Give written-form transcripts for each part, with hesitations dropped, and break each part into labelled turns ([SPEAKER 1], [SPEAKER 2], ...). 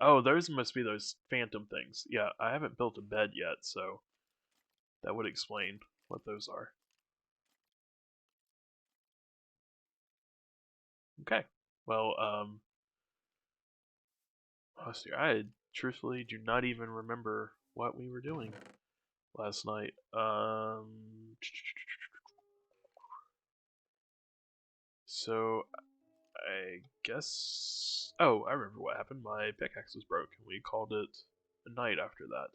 [SPEAKER 1] Oh, those must be those phantom things. Yeah, I haven't built a bed yet, so that would explain what those are. Okay. Well, let's see. I truthfully do not even remember what we were doing last night. So I guess. Oh, I remember what happened. My pickaxe was broke, and we called it a night after that.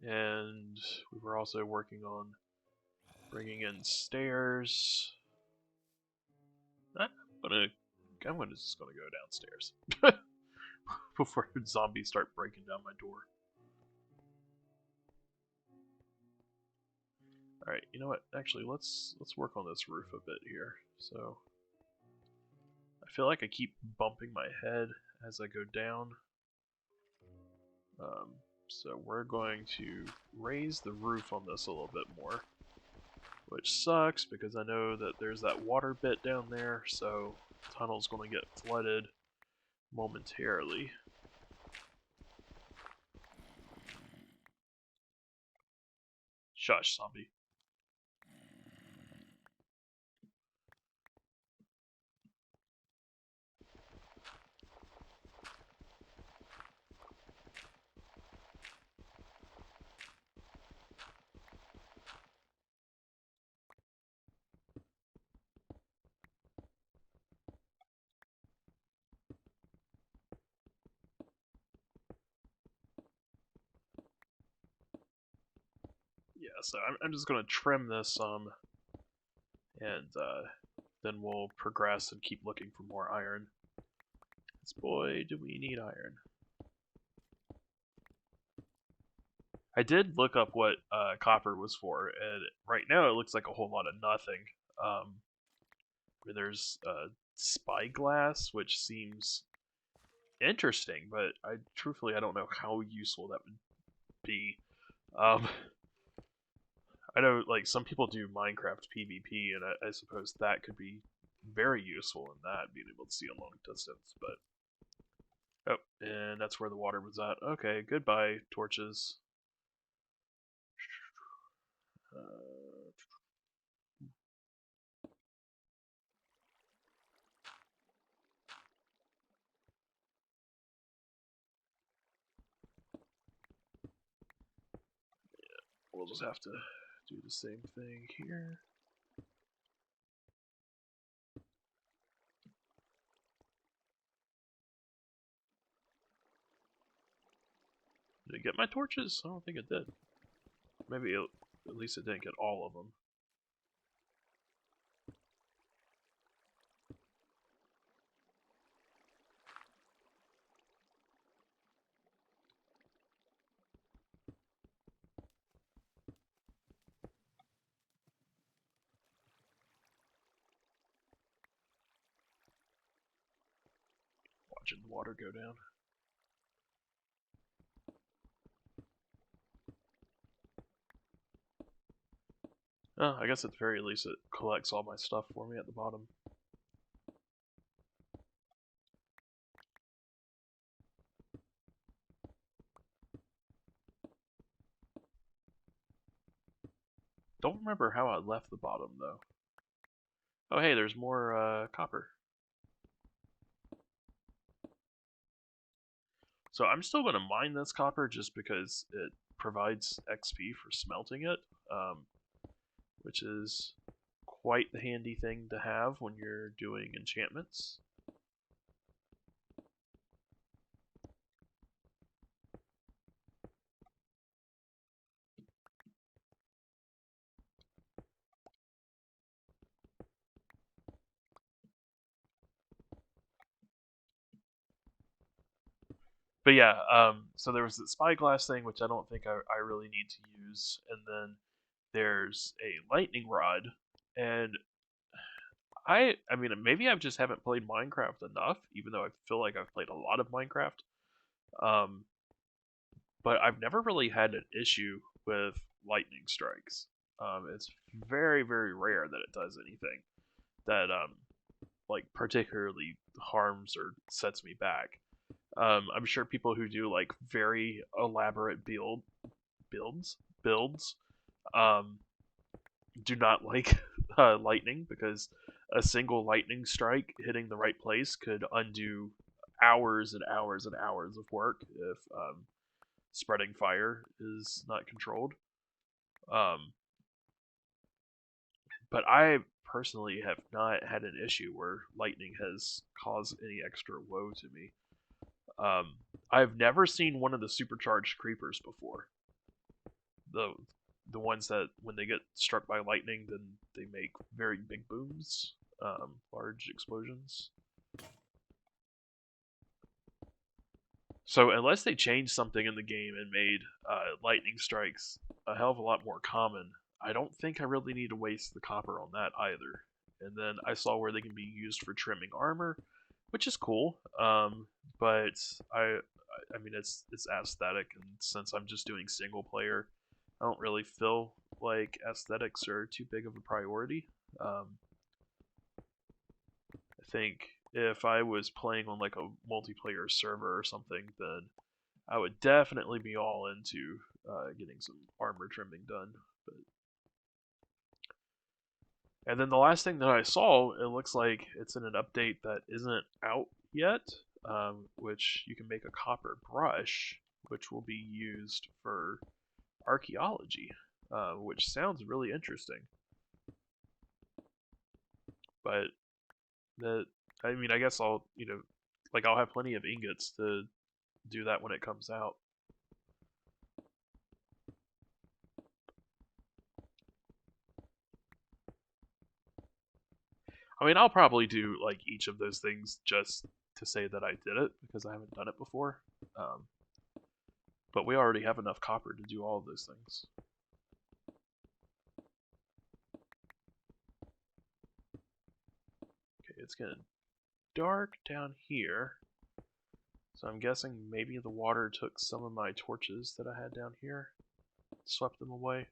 [SPEAKER 1] And we were also working on bringing in stairs. I'm gonna, just gonna go downstairs before zombies start breaking down my door. All right, you know what? Actually, let's work on this roof a bit here. So I feel like I keep bumping my head as I go down. Um, so we're going to raise the roof on this a little bit more, which sucks because I know that there's that water bit down there, so the tunnel's going to get flooded momentarily. Shush, zombie. Yeah, so I'm just going to trim this some, and then we'll progress and keep looking for more iron. Because boy, do we need iron. I did look up what copper was for, and right now it looks like a whole lot of nothing. Um, there's spyglass, which seems interesting, but truthfully I don't know how useful that would be. Um, I know like some people do Minecraft PvP, and I suppose that could be very useful in that, being able to see a long distance. But oh, and that's where the water was at. Okay, goodbye torches. Uh, we'll just have to do the same thing here. Did it get my torches? I don't think it did. Maybe at least it didn't get all of them. Watching the water go down. Oh, I guess at the very least it collects all my stuff for me at the bottom. Don't remember how I left the bottom though. Oh hey, there's more copper. So I'm still going to mine this copper just because it provides XP for smelting it, um, which is quite the handy thing to have when you're doing enchantments. But yeah, so there was the spyglass thing, which I don't think I really need to use, and then there's a lightning rod, and I mean maybe I just haven't played Minecraft enough, even though I feel like I've played a lot of Minecraft. Um, but I've never really had an issue with lightning strikes. It's very, very rare that it does anything that like particularly harms or sets me back. I'm sure people who do like very elaborate builds um, do not like lightning because a single lightning strike hitting the right place could undo hours and hours and hours of work if spreading fire is not controlled. Um, but I personally have not had an issue where lightning has caused any extra woe to me. Um, I've never seen one of the supercharged creepers before. The the ones that when they get struck by lightning, then they make very big booms, large explosions. So unless they changed something in the game and made lightning strikes a hell of a lot more common, I don't think I really need to waste the copper on that either. And then I saw where they can be used for trimming armor, which is cool. But I mean, it's aesthetic, and since I'm just doing single player, I don't really feel like aesthetics are too big of a priority. I think if I was playing on like a multiplayer server or something, then I would definitely be all into getting some armor trimming done. But and then the last thing that I saw, it looks like it's in an update that isn't out yet, which you can make a copper brush, which will be used for archaeology, which sounds really interesting. But that, I mean, I guess I'll, like I'll have plenty of ingots to do that when it comes out. I mean, I'll probably do like each of those things just to say that I did it because I haven't done it before. Um, but we already have enough copper to do all of those things. Okay, it's getting dark down here. So I'm guessing maybe the water took some of my torches that I had down here, swept them away.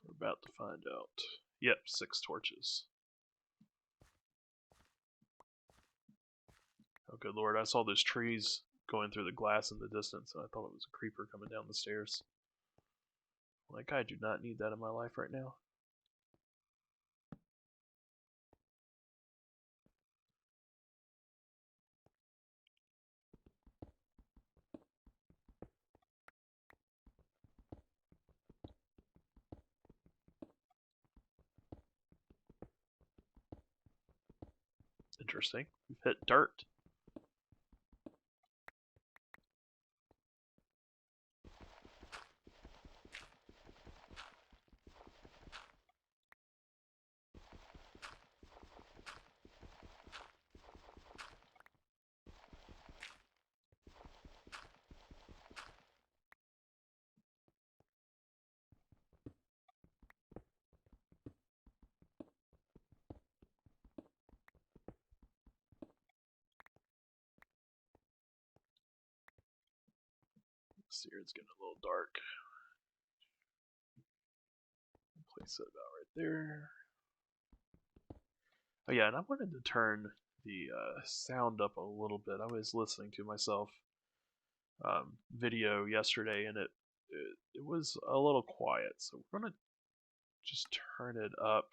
[SPEAKER 1] We're about to find out. Yep, 6 torches. Oh, good lord, I saw those trees going through the glass in the distance, and I thought it was a creeper coming down the stairs. Like, I do not need that in my life right now. Interesting. We've hit dirt. Let's see here, it's getting a little dark. Place it about right there. Oh yeah, and I wanted to turn the sound up a little bit. I was listening to myself video yesterday, and it was a little quiet. So we're gonna just turn it up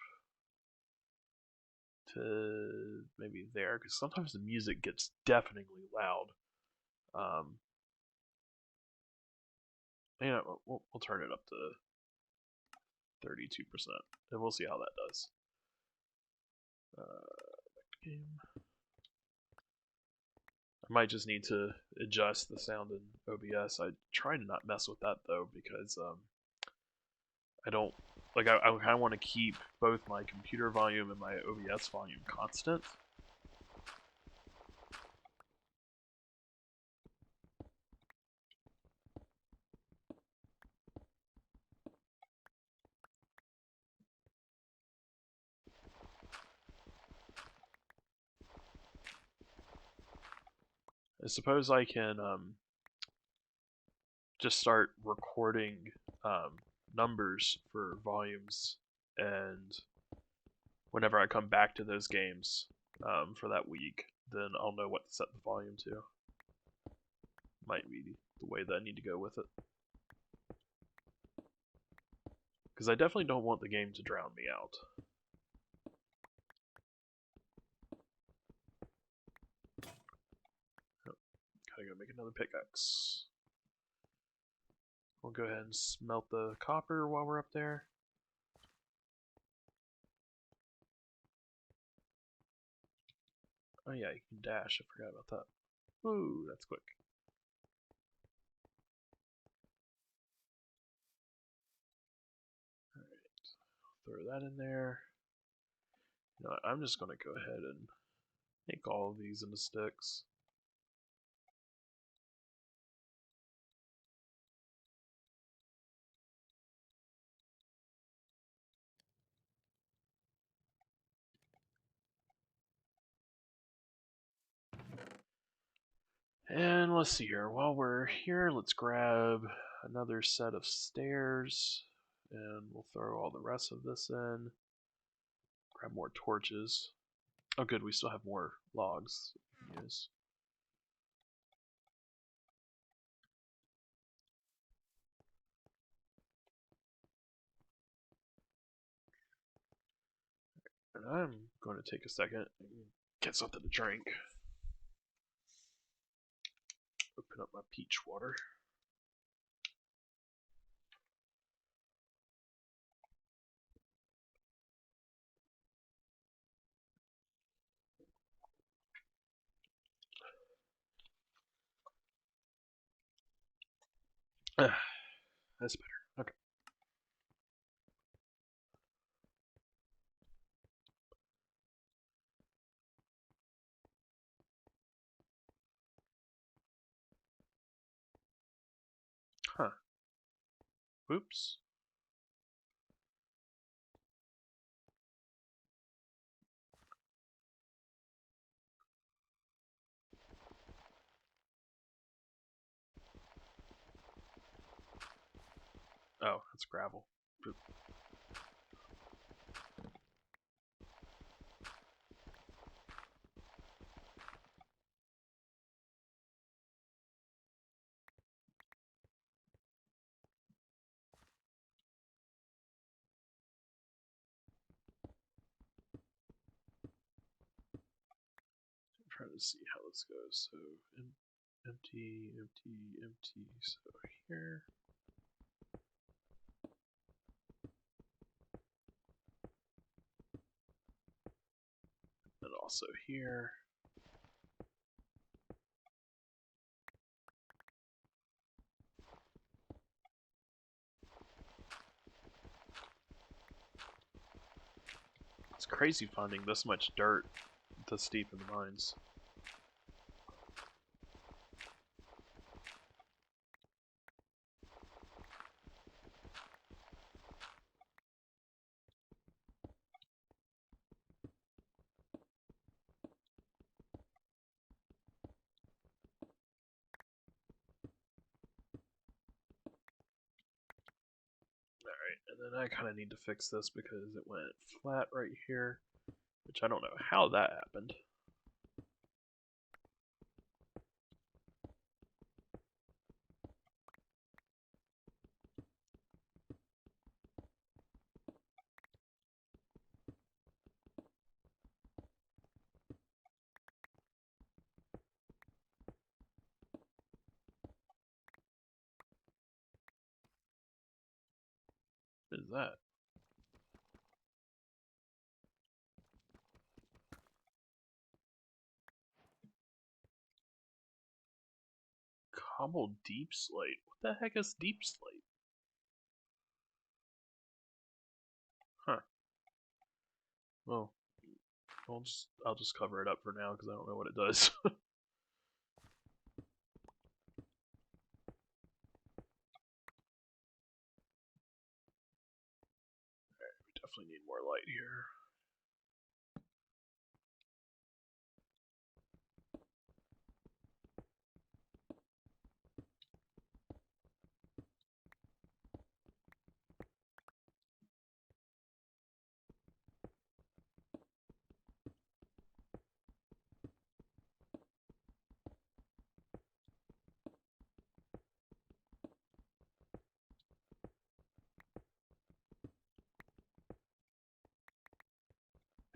[SPEAKER 1] to maybe there, because sometimes the music gets deafeningly loud. Um, we'll turn it up to 32%, and we'll see how that does. Game. I might just need to adjust the sound in OBS. I try to not mess with that though, because I don't like. I kind of want to keep both my computer volume and my OBS volume constant. I suppose I can just start recording numbers for volumes, and whenever I come back to those games for that week, then I'll know what to set the volume to. Might be the way that I need to go with it. Because I definitely don't want the game to drown me out. Oh, gotta go make another pickaxe. We'll go ahead and smelt the copper while we're up there. Oh yeah, you can dash. I forgot about that. Ooh, that's quick. Alright, throw that in there. You know what, I'm just going to go ahead and make all of these into sticks. And let's see here. While we're here, let's grab another set of stairs. And we'll throw all the rest of this in. Grab more torches. Oh good, we still have more logs we can use. And I'm going to take a second and get something to drink. Open up my peach water. That's better. Okay. Huh. Oops. Oh, that's gravel. Oop. I'm trying to see how this goes. So, empty, empty, empty. So here. And also here. It's crazy finding this much dirt this deep in the mines. Alright, and then I kind of need to fix this because it went flat right here, which I don't know how that happened. What is that? Cobbled deep slate? What the heck is deep slate? Huh. Well, I'll just cover it up for now because I don't know what it does. We definitely need more light here.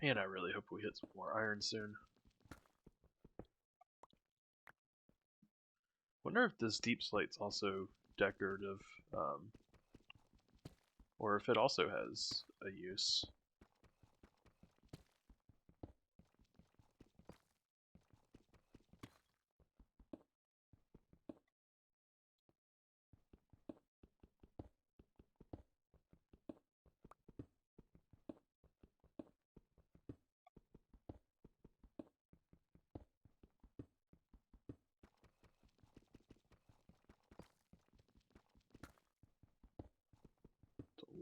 [SPEAKER 1] Man, I really hope we hit some more iron soon. Wonder if this deep slate's also decorative, or if it also has a use.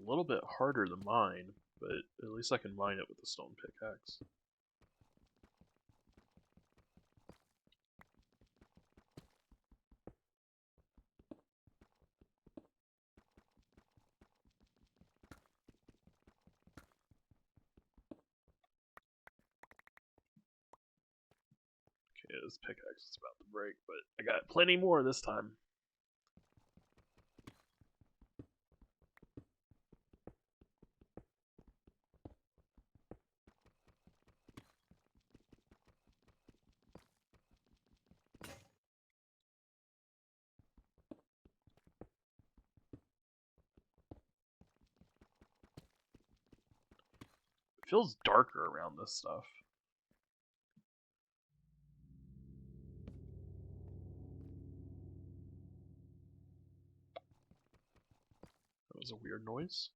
[SPEAKER 1] A little bit harder to mine, but at least I can mine it with a stone pickaxe. Okay, this pickaxe is about to break, but I got plenty more this time. It feels darker around this stuff. That was a weird noise.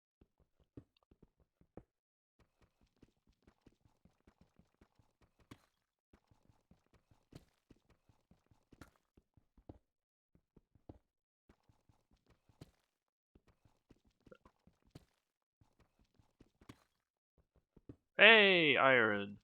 [SPEAKER 1] Hey, iron!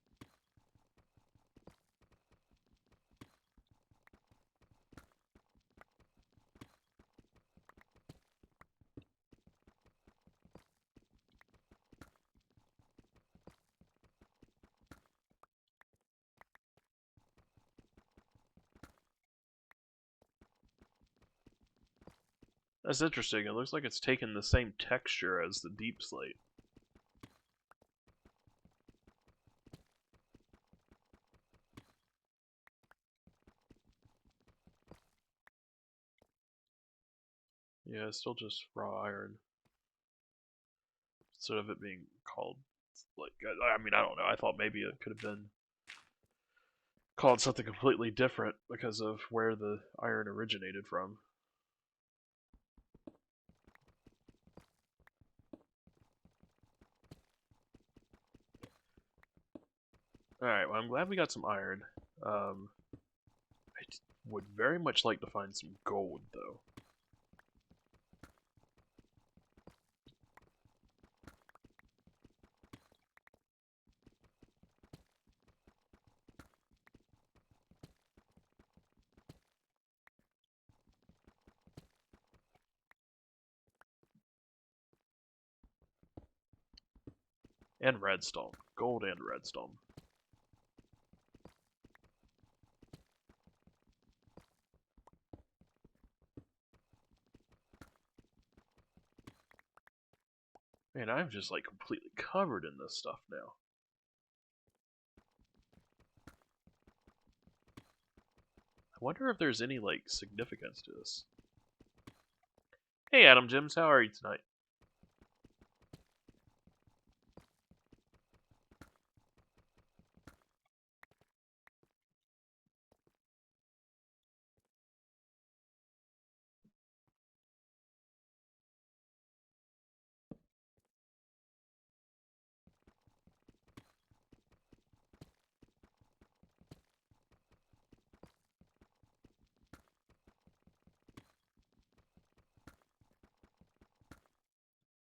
[SPEAKER 1] That's interesting. It looks like it's taken the same texture as the deep slate. Yeah, it's still just raw iron. Instead of it being called, like, I mean, I don't know. I thought maybe it could have been called something completely different because of where the iron originated from. Alright, well, I'm glad we got some iron. I would very much like to find some gold, though. And redstone. Gold and redstone. Man, I'm just like completely covered in this stuff now. I wonder if there's any like significance to this. Hey Adam Jims, how are you tonight?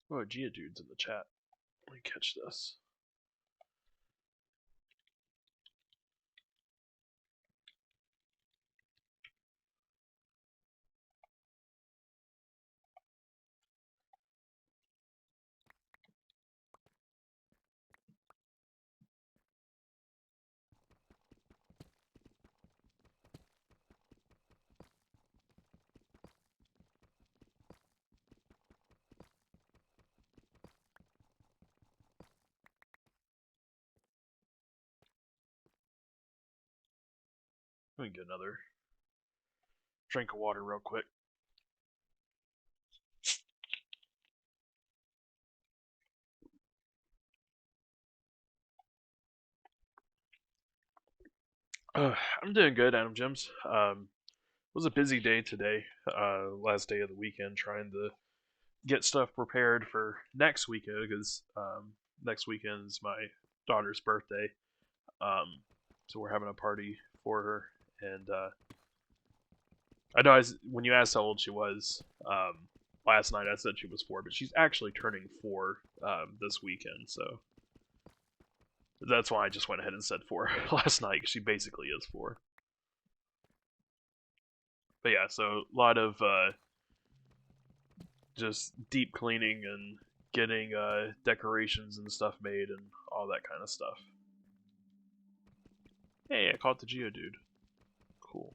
[SPEAKER 1] Oh, Geodude's in the chat. Let me catch this. Let me get another drink of water real quick. I'm doing good, Adam Gems. It was a busy day today. Last day of the weekend, trying to get stuff prepared for next weekend because next weekend's my daughter's birthday. Um, so we're having a party for her, and I know when you asked how old she was last night, I said she was 4, but she's actually turning 4 this weekend. So that's why I just went ahead and said 4 last night. Cause she basically is 4. But yeah, so a lot of just deep cleaning and getting decorations and stuff made and all that kind of stuff. Hey, I caught the Geodude. Cool.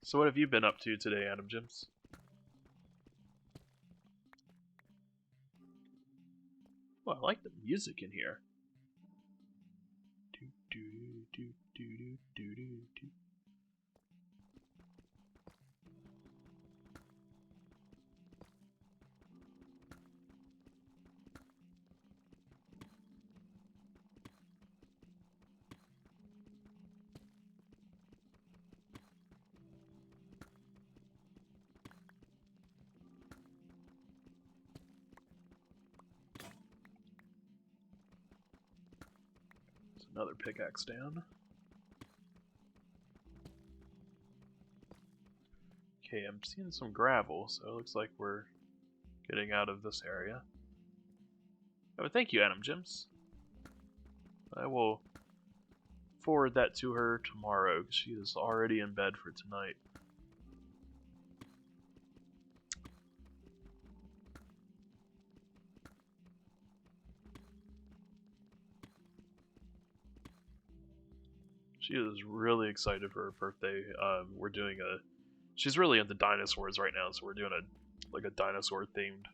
[SPEAKER 1] So what have you been up to today, Adam Jims? Well, I like the music in here. There's another pickaxe down. Okay, I'm seeing some gravel, so it looks like we're getting out of this area. Oh, thank you, Adam Jims. I will forward that to her tomorrow, because she is already in bed for tonight. She is really excited for her birthday. We're doing a... She's really into dinosaurs right now, so we're doing a dinosaur themed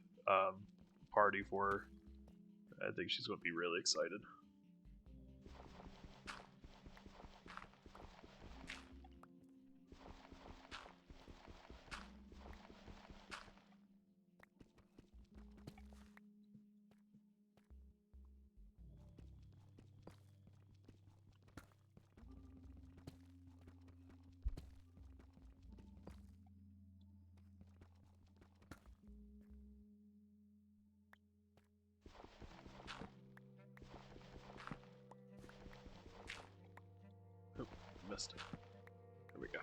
[SPEAKER 1] party for her. I think she's going to be really excited. Oh, missed it. There we go.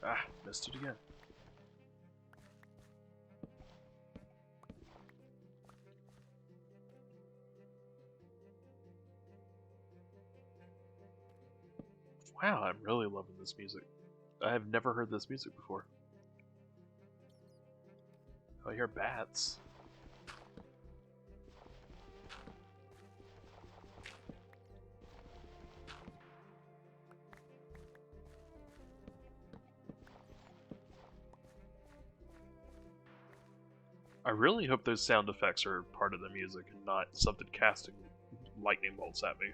[SPEAKER 1] Ah, missed it again. Wow, I'm really loving this music. I have never heard this music before. Oh, I hear bats. I really hope those sound effects are part of the music and not something casting lightning bolts at me.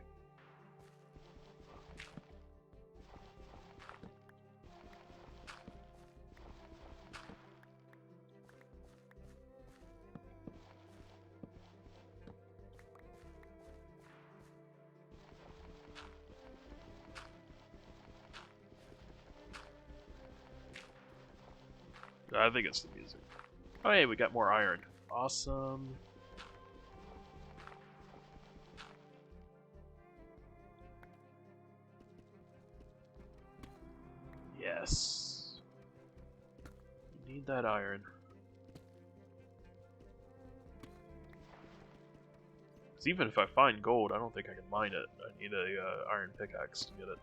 [SPEAKER 1] I think it's the music. Oh hey, we got more iron. Awesome. Yes. We need that iron. Because even if I find gold, I don't think I can mine it. I need a iron pickaxe to get it.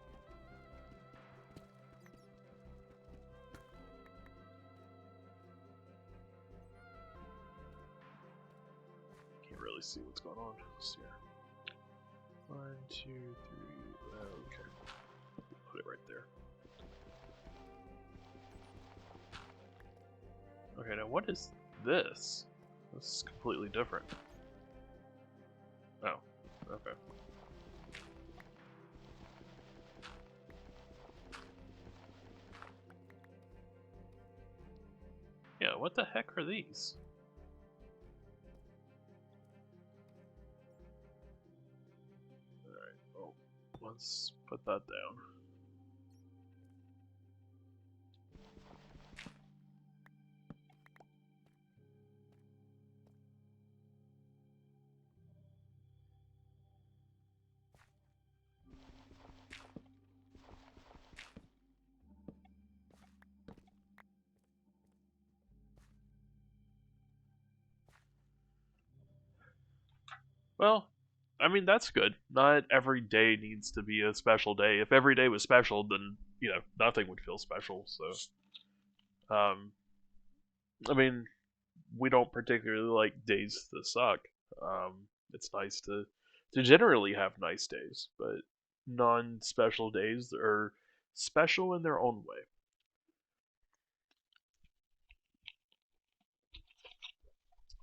[SPEAKER 1] Can't really see what's going on. Let's see here. 1, 2, 3. Okay. Put it right there. Okay, now what is this? This is completely different. Oh, okay. Yeah, what the heck are these? Alright, well, let's put that down. Well, I mean, that's good. Not every day needs to be a special day. If every day was special, then, nothing would feel special, so. I mean, we don't particularly like days that suck. It's nice to generally have nice days, but non-special days are special in their own way.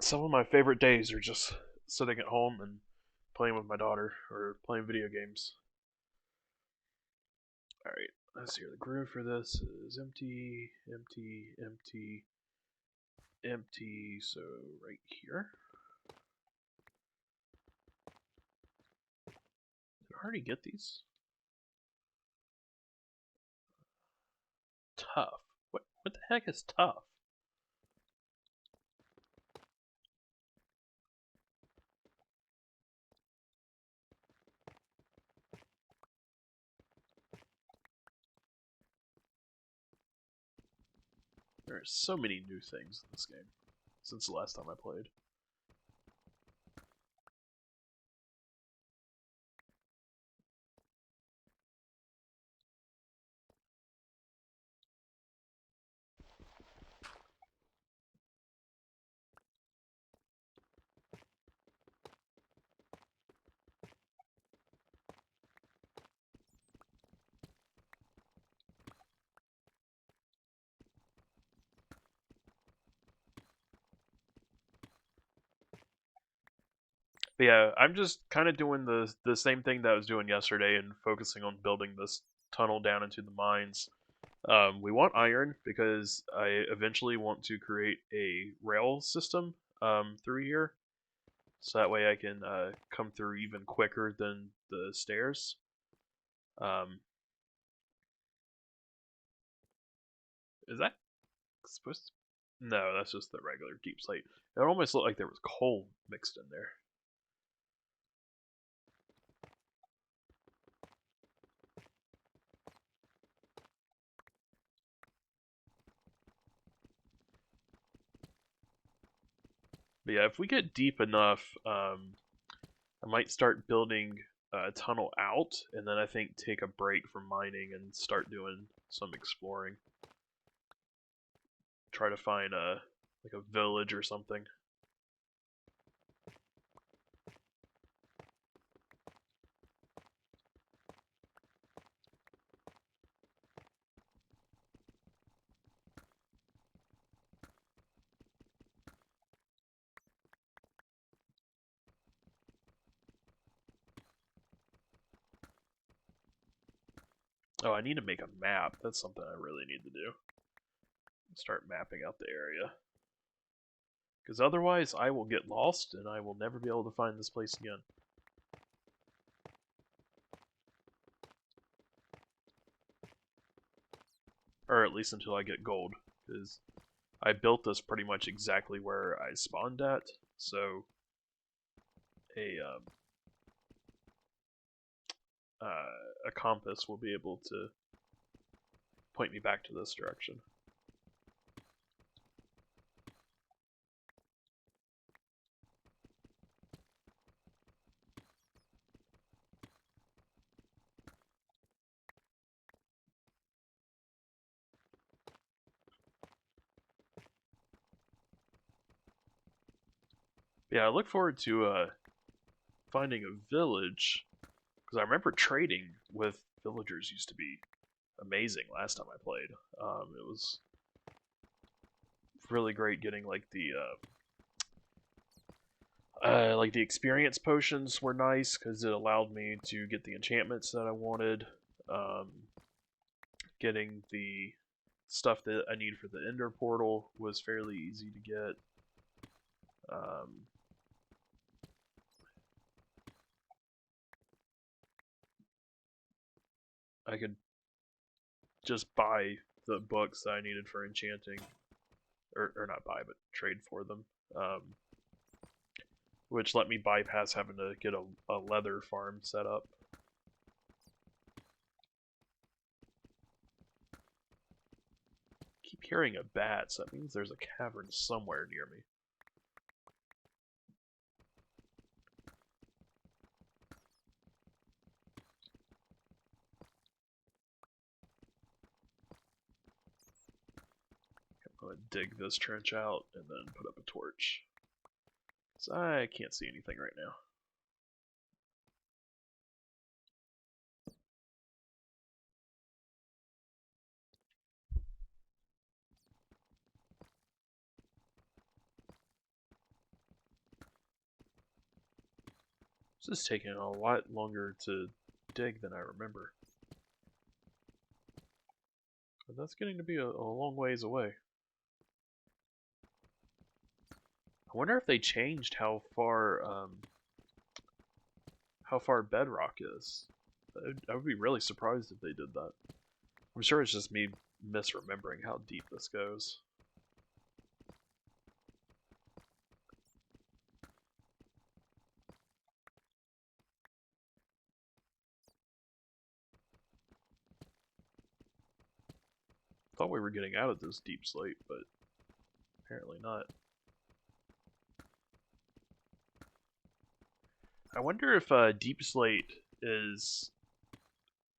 [SPEAKER 1] Some of my favorite days are just sitting at home and playing with my daughter or playing video games. All right, let's see here. The groove for this is empty, empty, empty, empty. So right here. Did I already get these? Tough. What the heck is tough? There are so many new things in this game since the last time I played. But yeah, I'm just kind of doing the same thing that I was doing yesterday and focusing on building this tunnel down into the mines. We want iron because I eventually want to create a rail system through here, so that way I can come through even quicker than the stairs. Um, is that supposed to? No, that's just the regular deep slate. It almost looked like there was coal mixed in there. But yeah, if we get deep enough, I might start building a tunnel out, and then I think take a break from mining and start doing some exploring. Try to find a village or something. Oh, I need to make a map. That's something I really need to do. Start mapping out the area. Because otherwise, I will get lost and I will never be able to find this place again. Or at least until I get gold. Because I built this pretty much exactly where I spawned at. So, a a compass will be able to point me back to this direction. Yeah, I look forward to finding a village, because I remember trading with villagers used to be amazing last time I played. It was really great getting like the experience potions were nice because it allowed me to get the enchantments that I wanted. Um, Getting the stuff that I need for the Ender portal was fairly easy to get. I could just buy the books that I needed for enchanting, or not buy, but trade for them, which let me bypass having to get a leather farm set up. Keep hearing a bat, so that means there's a cavern somewhere near me. I'm gonna dig this trench out and then put up a torch. So I can't see anything right now. This is taking a lot longer to dig than I remember. But that's getting to be a long ways away. I wonder if they changed how far bedrock is. I would be really surprised if they did that. I'm sure it's just me misremembering how deep this goes. Thought we were getting out of this deep slate, but apparently not. I wonder if deep slate is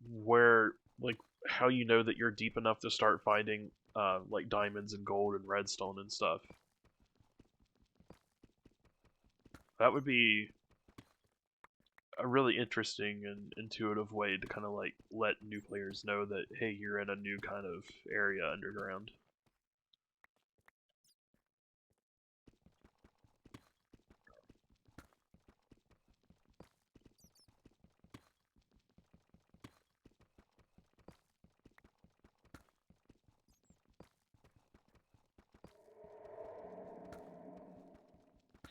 [SPEAKER 1] where, like, how you know that you're deep enough to start finding like diamonds and gold and redstone and stuff. That would be a really interesting and intuitive way to kind of like let new players know that, hey, you're in a new kind of area underground.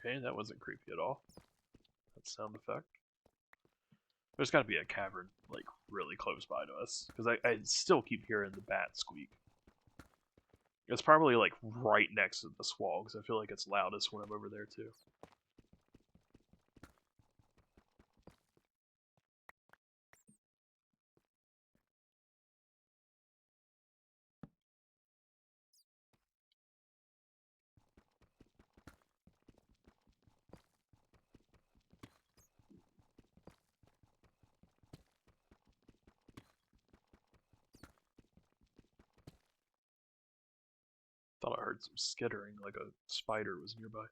[SPEAKER 1] Okay, that wasn't creepy at all. That sound effect. There's got to be a cavern like really close by to us because I still keep hearing the bat squeak. It's probably like right next to this wall because I feel like it's loudest when I'm over there too. Thought I heard some skittering, like a spider was nearby.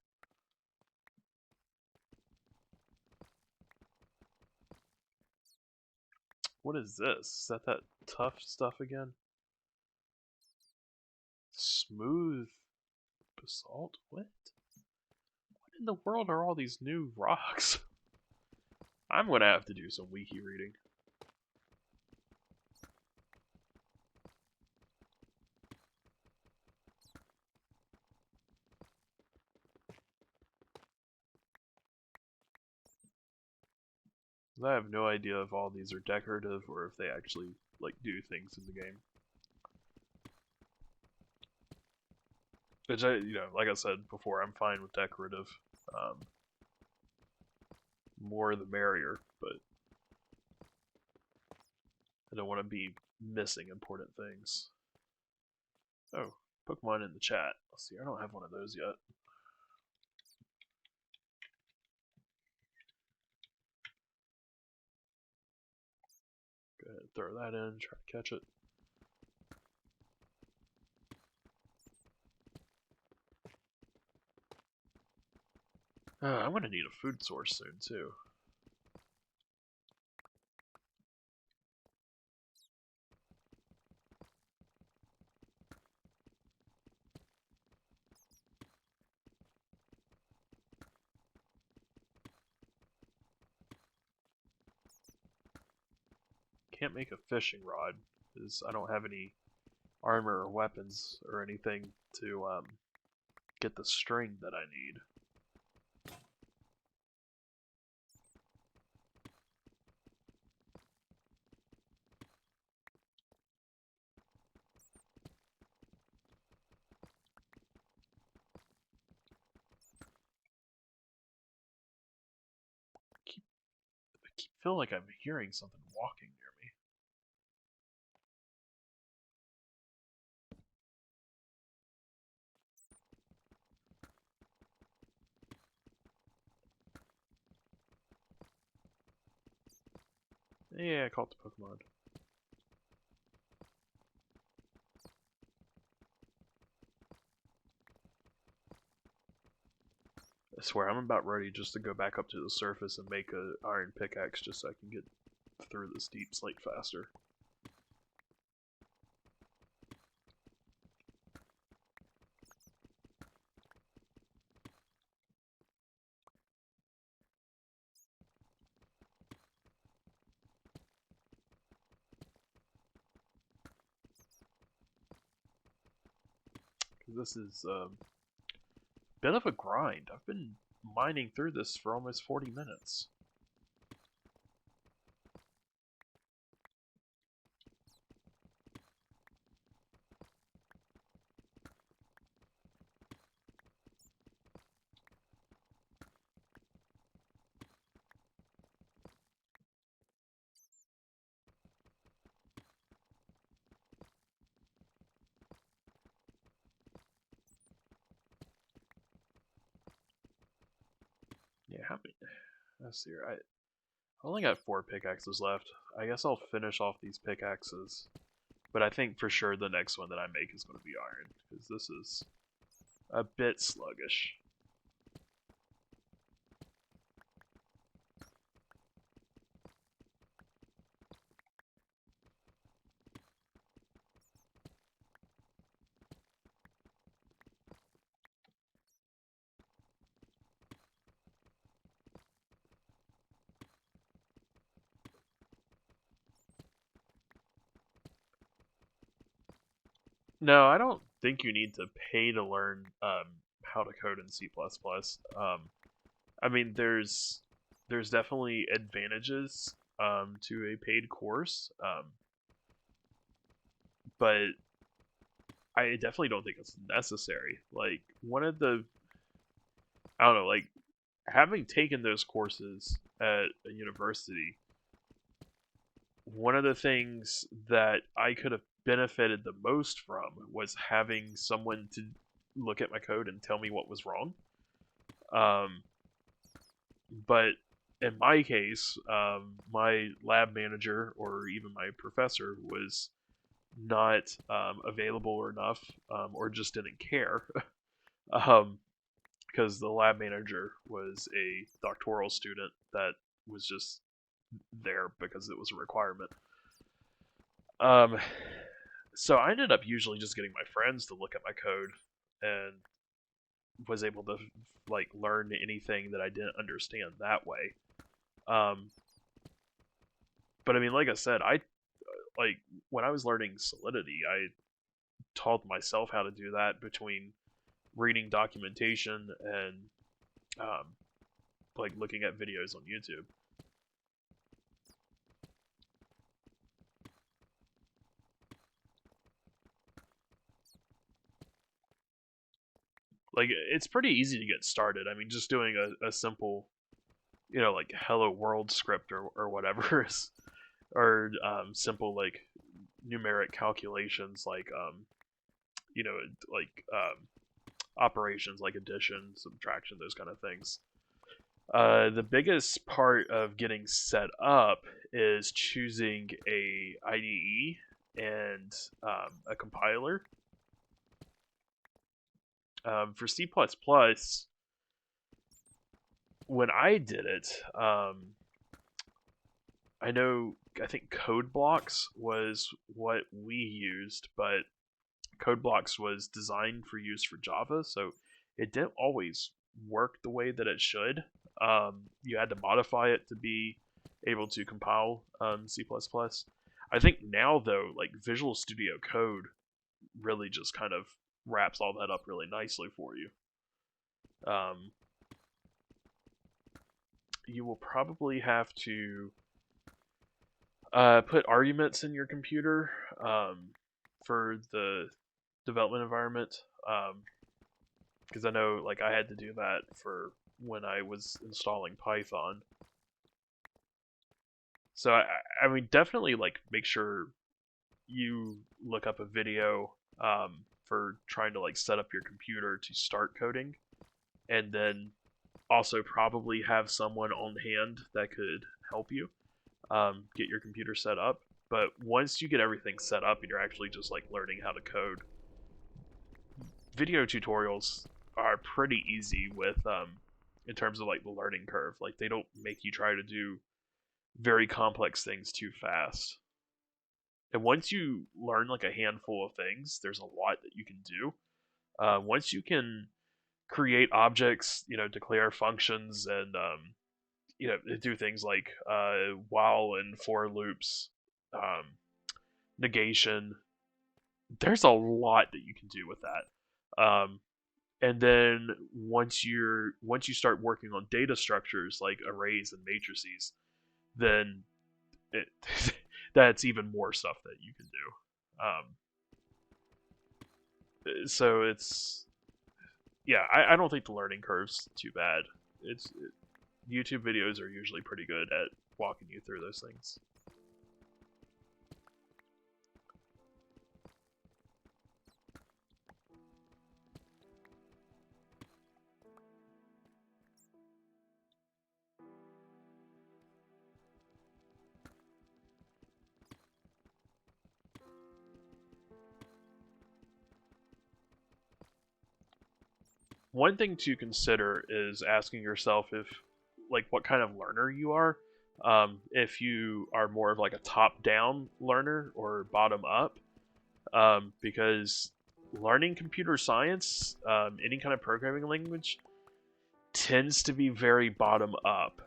[SPEAKER 1] What is this? Is that tough stuff again? Smooth basalt? What? What in the world are all these new rocks? I'm gonna have to do some wiki reading. I have no idea if all these are decorative or if they actually like do things in the game. Which like I said before, I'm fine with decorative. More the merrier, but I don't want to be missing important things. Oh, Pokemon in the chat. Let's see, I don't have one of those yet. Go ahead and throw that in, try to catch it. I'm gonna need a food source soon too. can't make a fishing rod because I don't have any armor or weapons or anything to get the string that I need. I keep feel like I'm hearing something walking near me. Yeah, I caught the Pokemon. I swear, I'm about ready just to go back up to the surface and make a iron pickaxe just so I can get through this deep slate faster. This is a bit of a grind. I've been mining through this for almost 40 minutes. Yeah, how many? Let's see here. I only got 4 pickaxes left. I guess I'll finish off these pickaxes. But I think for sure the next one that I make is going to be iron, because this is a bit sluggish. No, I don't think you need to pay to learn how to code in C++. I mean, there's definitely advantages to a paid course, but I definitely don't think it's necessary. Like one of the, I don't know, like having taken those courses at a university, one of the things that I could have benefited the most from was having someone to look at my code and tell me what was wrong. Um, but in my case, my lab manager or even my professor was not available or enough, or just didn't care. um, because the lab manager was a doctoral student that was just there because it was a requirement. Um, so I ended up usually just getting my friends to look at my code and was able to like learn anything that I didn't understand that way. Um, but I mean, like I said, I like when I was learning Solidity, I taught myself how to do that between reading documentation and um, like looking at videos on YouTube. Like it's pretty easy to get started. I mean, just doing a simple, like hello world script or whatever is, or simple like numeric calculations like you know like operations like addition, subtraction, those kind of things. The biggest part of getting set up is choosing a IDE and a compiler. For C++, when I did it, I think CodeBlocks was what we used, but CodeBlocks was designed for use for Java, so it didn't always work the way that it should. You had to modify it to be able to compile C++. I think now though, like Visual Studio Code really just kind of wraps all that up really nicely for you. Um, you will probably have to put arguments in your computer for the development environment. Because I know, like, I had to do that for when I was installing Python. So I mean, definitely like make sure you look up a video for trying to like set up your computer to start coding, and then also probably have someone on hand that could help you get your computer set up. But once you get everything set up and you're actually just like learning how to code, video tutorials are pretty easy with in terms of like the learning curve. Like they don't make you try to do very complex things too fast. And once you learn like a handful of things, there's a lot that you can do. Once you can create objects, declare functions, and do things like while and for loops, um, negation. There's a lot that you can do with that. And then once you start working on data structures like arrays and matrices, then it, that's even more stuff that you can do. So it's yeah, I don't think the learning curve's too bad. YouTube videos are usually pretty good at walking you through those things. One thing to consider is asking yourself if, like, what kind of learner you are. If you are more of like a top-down learner or bottom-up, because learning computer science, any kind of programming language, tends to be very bottom-up.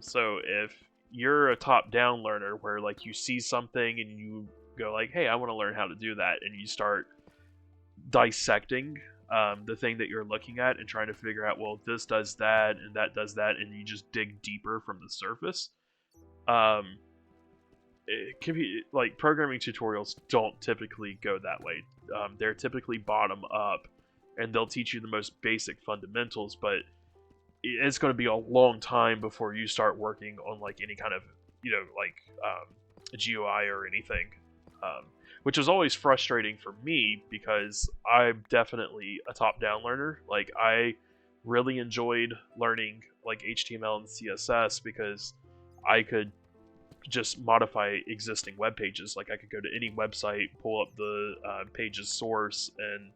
[SPEAKER 1] So if you're a top-down learner, where like you see something and you go like, "Hey, I want to learn how to do that," and you start dissecting the thing that you're looking at and trying to figure out, well, this does that and that does that, and you just dig deeper from the surface. Um, it can be like programming tutorials don't typically go that way. They're typically bottom up, and they'll teach you the most basic fundamentals, but it's going to be a long time before you start working on like any kind of like a GUI or anything. Um, which is always frustrating for me because I'm definitely a top-down learner. Like I really enjoyed learning like HTML and CSS because I could just modify existing web pages. Like I could go to any website, pull up the page's source, and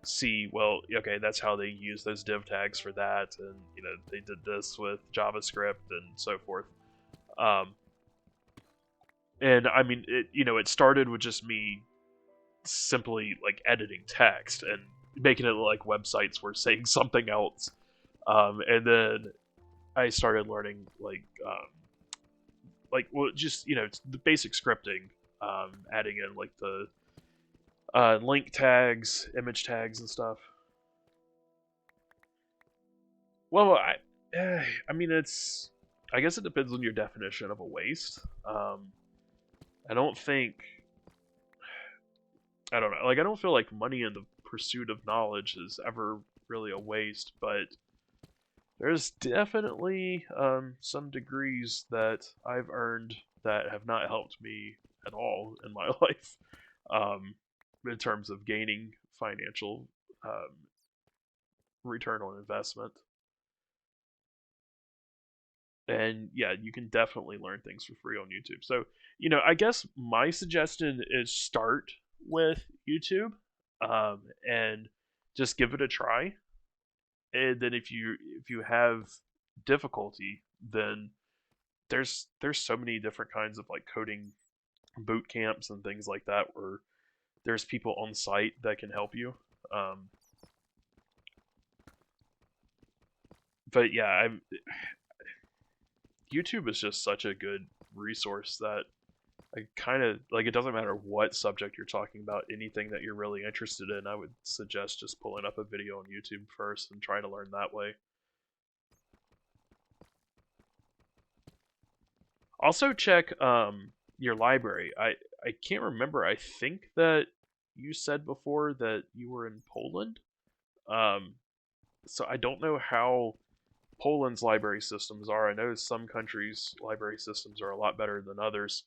[SPEAKER 1] see, well, okay, that's how they use those div tags for that, and they did this with JavaScript and so forth. Um, and I mean, it started with just me simply like editing text and making it look like websites were saying something else. And then I started learning well, just the basic scripting, adding in like the link tags, image tags, and stuff. Well, I mean, I guess it depends on your definition of a waste. I don't think I don't know. Like, I don't feel like money in the pursuit of knowledge is ever really a waste, but there's definitely some degrees that I've earned that have not helped me at all in my life, um, in terms of gaining financial um, return on investment. And yeah, you can definitely learn things for free on YouTube. So, I guess my suggestion is start with YouTube, and just give it a try. And then if you have difficulty, then there's so many different kinds of like coding boot camps and things like that where there's people on site that can help you. Um, but yeah, YouTube is just such a good resource that I kind of like it doesn't matter what subject you're talking about, anything that you're really interested in, I would suggest just pulling up a video on YouTube first and trying to learn that way. Also check your library. I can't remember. I think that you said before that you were in Poland. Um, so I don't know how Poland's library systems are. I know some countries' library systems are a lot better than others.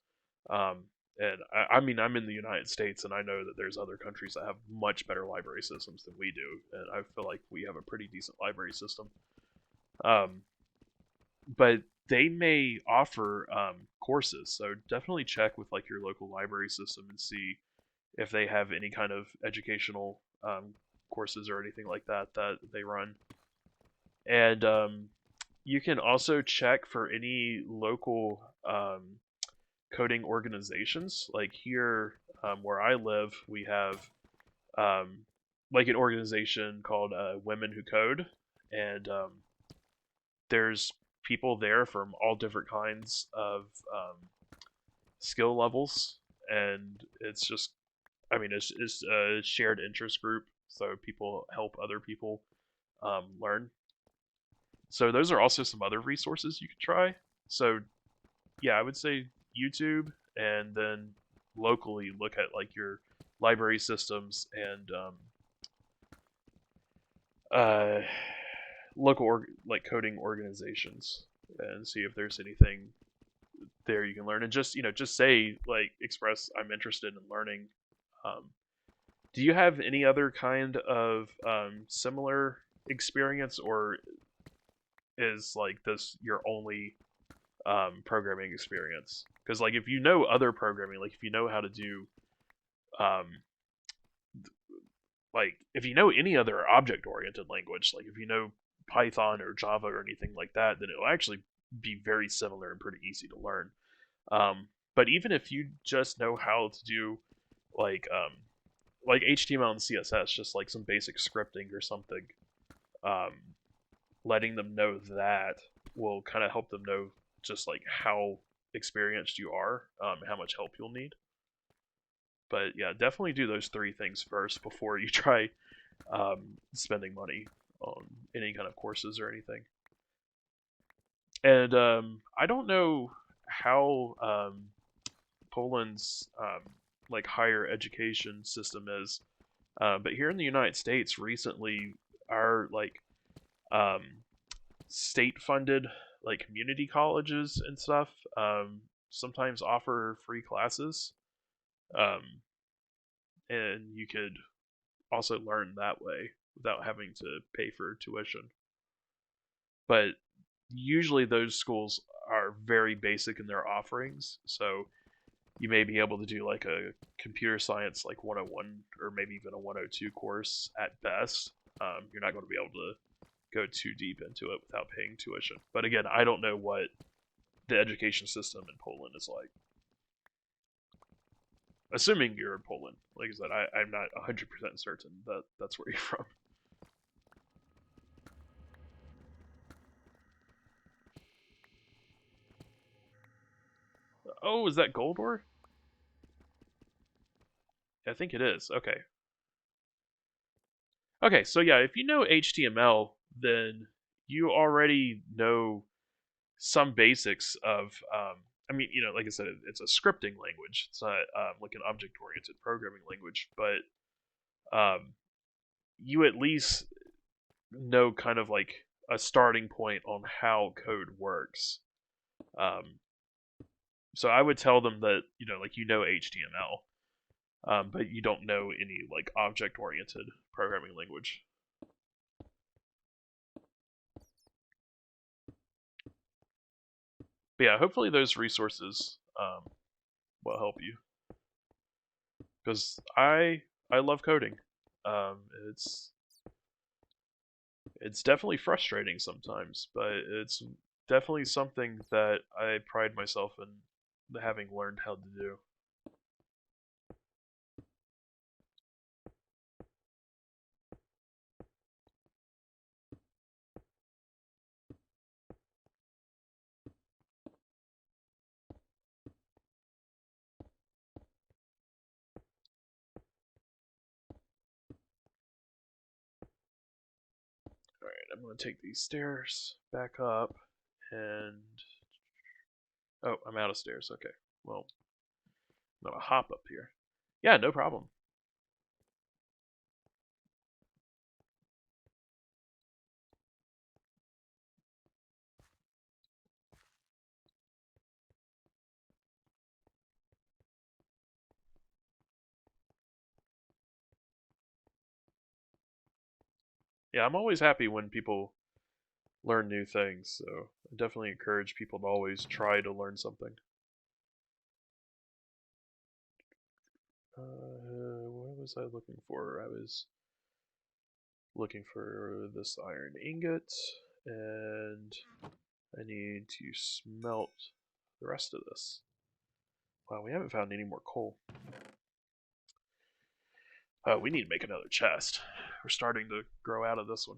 [SPEAKER 1] And I mean, I'm in the United States, and I know that there's other countries that have much better library systems than we do, and I feel like we have a pretty decent library system. Um, but they may offer courses, so definitely check with like your local library system and see if they have any kind of educational courses or anything like that that they run. And you can also check for any local coding organizations. Like here, where I live, we have um, like an organization called Women Who Code, and there's people there from all different kinds of skill levels, and it's just, I mean, it's a shared interest group, so people help other people learn. So those are also some other resources you could try. So yeah, I would say YouTube, and then locally look at like your library systems and uh, like coding organizations, and see if there's anything there you can learn. And just just say like express I'm interested in learning. Um, do you have any other kind of similar experience, or is like this your only programming experience? Because like if you know other programming, like if you know how to do um, like if you know any other object oriented language, like if you know Python or Java or anything like that, then it'll actually be very similar and pretty easy to learn. But even if you just know how to do like like HTML and CSS, just like some basic scripting or something, um, letting them know that will kind of help them know just like how experienced you are, how much help you'll need. But yeah, definitely do those three things first before you try spending money on any kind of courses or anything. And I don't know how Poland's like higher education system is, but here in the United States, recently, our like um, state-funded like community colleges and stuff sometimes offer free classes, um, and you could also learn that way without having to pay for tuition. But usually those schools are very basic in their offerings, so you may be able to do like a computer science like 101 or maybe even a 102 course at best. You're not going to be able to go too deep into it without paying tuition. But again, I don't know what the education system in Poland is like. Assuming you're in Poland, like I said, I'm not 100% certain that that's where you're from. Oh, is that Goldor? I think it is. Okay. Okay, so yeah, if you know HTML, then you already know some basics of. I mean, like I said, it's a scripting language. It's not like an object-oriented programming language, but um, you at least know kind of like a starting point on how code works. Um, so I would tell them that like HTML, but you don't know any like object-oriented programming language. But yeah, hopefully those resources will help you, because I love coding. Um, it's it's definitely frustrating sometimes, but it's definitely something that I pride myself in having learned how to do. I'm going to take these stairs back up and... Oh, I'm out of stairs. Okay. Well, I'm going to hop up here. Yeah, no problem. Yeah, I'm always happy when people learn new things, so I definitely encourage people to always try to learn something. What was I looking for? I was looking for this iron ingot, and I need to smelt the rest of this. Wow, we haven't found any more coal. We need to make another chest. We're starting to grow out of this one.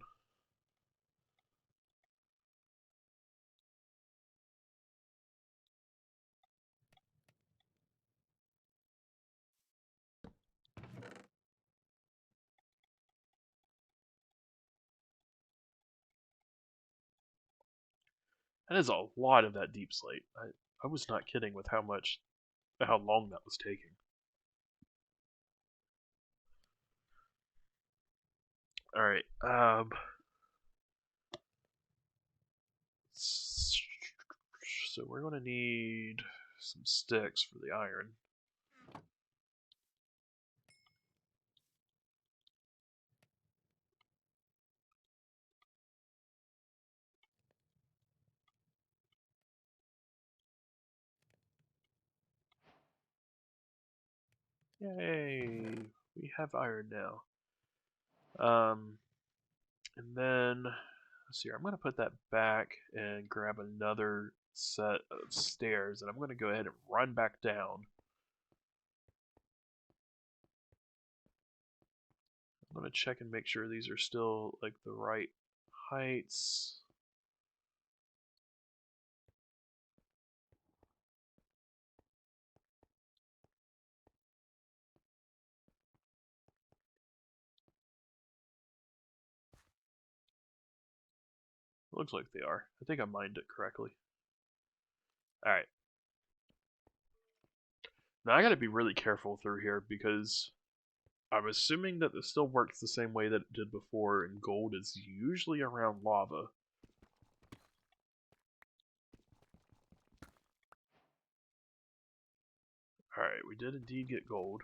[SPEAKER 1] That is a lot of that deep slate. I was not kidding with how long that was taking. All right. So we're going to need some sticks for the iron. Yay! We have iron now. And then let's see. I'm going to put that back and grab another set of stairs, and I'm going to go ahead and run back down. I'm going to check and make sure these are still like the right heights. Looks like they are. I think I mined it correctly. Alright. Now I gotta be really careful through here because I'm assuming that this still works the same way that it did before, and gold is usually around lava. Alright, we did indeed get gold.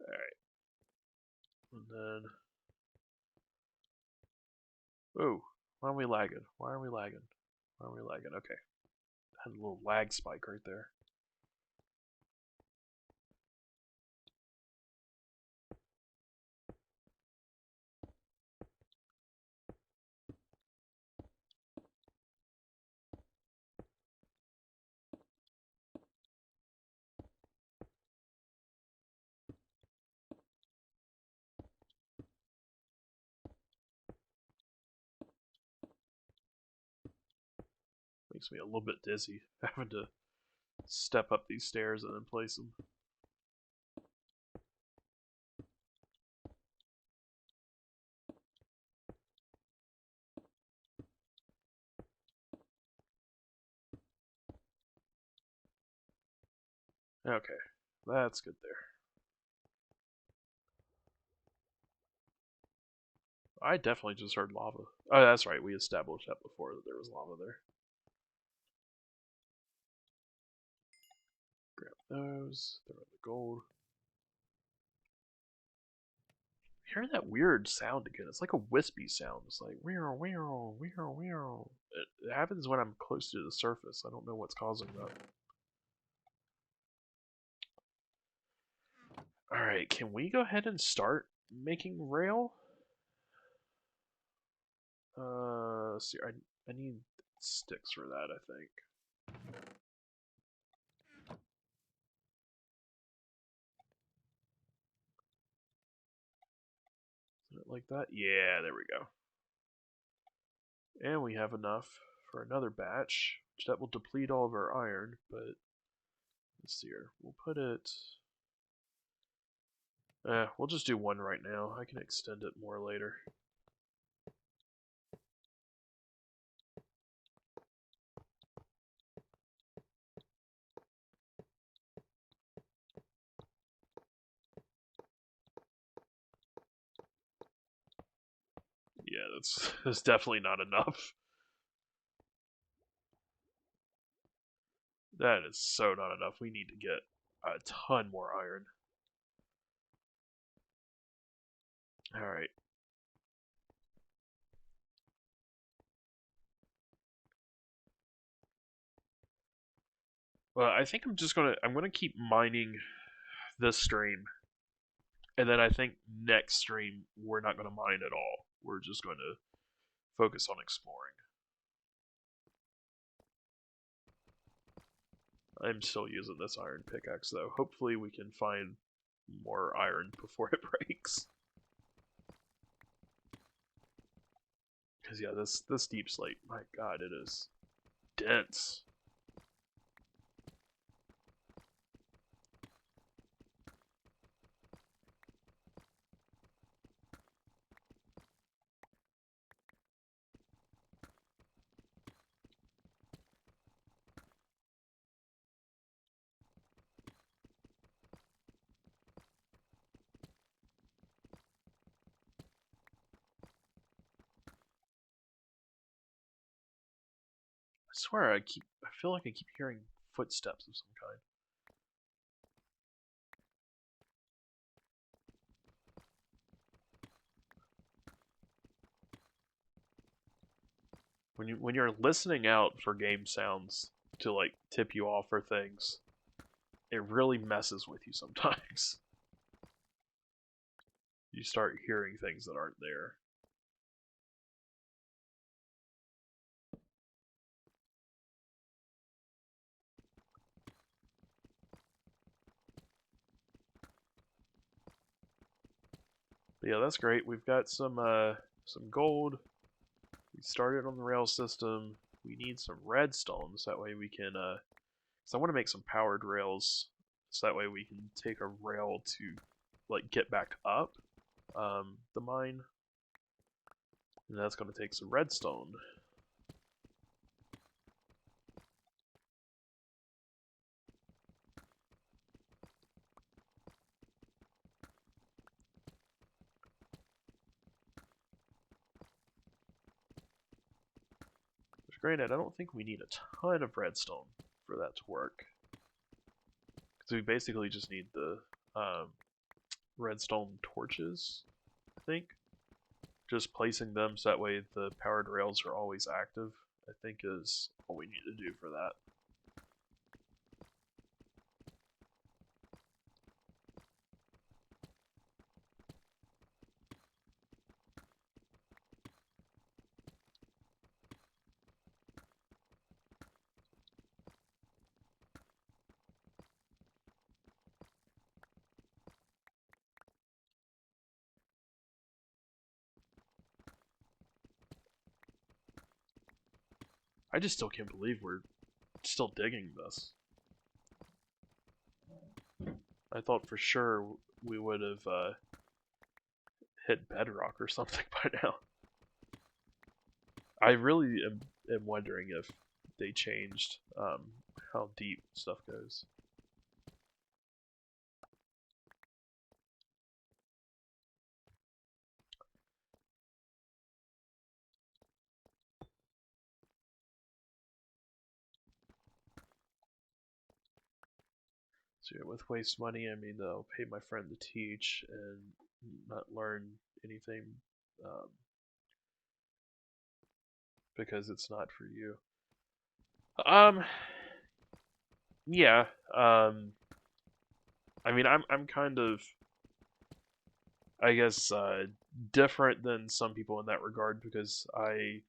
[SPEAKER 1] Alright. And then... Oh, why are we lagging? Why are we lagging? Why are we lagging? Okay. Had a little lag spike right there. Makes me a little bit dizzy having to step up these stairs and then place them. Okay, that's good there. I definitely just heard lava. Oh, that's right, we established that before that there was lava there. Grab those, throw in the gold. Hear that weird sound again. It's like a wispy sound. It's like weird, weird, weird, weird. It happens when I'm close to the surface. I don't know what's causing that. Alright, can we go ahead and start making rail? Let's see. I need sticks for that, I think. like that. Yeah, there we go. And we have enough for another batch, which that will deplete all of our iron, but let's see here. We'll put it... we'll just do one right now. I can extend it more later. Yeah, that's definitely not enough. That is so not enough. We need to get a ton more iron. Alright. Well, I think I'm gonna keep mining this stream. And then I think next stream we're not gonna mine at all. We're just gonna focus on exploring. I'm still using this iron pickaxe though. Hopefully we can find more iron before it breaks. Because yeah, this deep slate, my god, it is dense. I swear I feel like I keep hearing footsteps of some kind. When you're listening out for game sounds to like tip you off for things, it really messes with you sometimes. You start hearing things that aren't there. But yeah, that's great. We've got some gold. We started on the rail system. We need some redstone so that way we can so I want to make some powered rails so that way we can take a rail to like get back up the mine. And that's going to take some redstone. Which, granted, I don't think we need a ton of redstone for that to work. Because we basically just need the redstone torches, I think. Just placing them so that way the powered rails are always active, I think is all we need to do for that. I just still can't believe we're still digging this. I thought for sure we would have hit bedrock or something by now. I really am wondering if they changed how deep stuff goes. So yeah, with waste money, I mean I'll pay my friend to teach and not learn anything um, because it's not for you. Um, yeah. I mean I'm kind of I guess different than some people in that regard because I